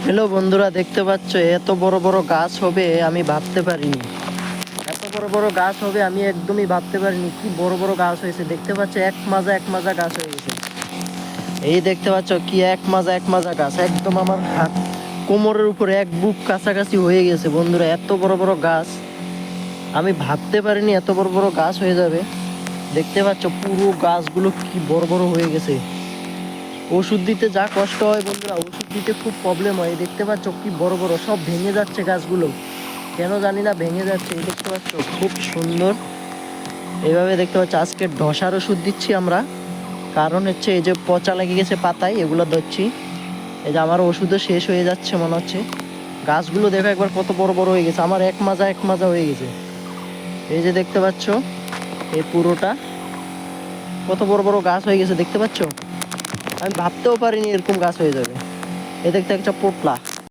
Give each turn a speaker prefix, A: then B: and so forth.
A: Hello বন্ধুরা, দেখতে পাচ্ছ এত বড় বড় গাছ হবে আমি ভাবতে পারিনি। এত বড় বড় গাছ হবে আমি একদমই ভাবতে পারিনি। কি বড় বড় গাছ হয়েছে দেখতে পাচ্ছ, এক মাজা এক মাজা গাছ হয়ে গেছে। এই দেখতে পাচ্ছ কি এক মাজা এক মাজা গাছ, একদম আমার হাত কোমরের উপরে এক বুক কাছাকাছি হয়ে গেছে। বন্ধুরা, এত বড় বড় গাছ আমি ভাবতে পারিনি এত বড় বড় গাছ হয়ে যাবে। দেখতে পাচ্ছ পুরো গাছগুলো কি বড় বড় হয়ে গেছে। ওষুধ দিতে যা কষ্ট হয় বন্ধুরা, ওষুধ দিতে খুব প্রবলেম হয়। দেখতে পাচ্ছ কি বড় বড় সব ভেঙে যাচ্ছে গাছগুলো, কেন জানি না ভেঙে যাচ্ছে। এই দেখতে পাচ্ছ খুব সুন্দর। এইভাবে দেখতে পাচ্ছ আজকে ধসার ওষুধ দিচ্ছি আমরা, কারণ হচ্ছে এই যে পচা লেগে গেছে পাতায়, এগুলো ধরছি। এই যে আমার ওষুধও শেষ হয়ে যাচ্ছে মনে হচ্ছে। গাছগুলো দেখো একবার কত বড় বড় হয়ে গেছে, আমার এক মাজা এক মাজা হয়ে গেছে। এই যে দেখতে পাচ্ছ এই পুরোটা কত বড় বড় গাছ হয়ে গেছে দেখতে পাচ্ছ। আমি ভাবতেও পারিনি এরকম গাছ হয়ে যাবে। এ দেখতে একটা পোপলা।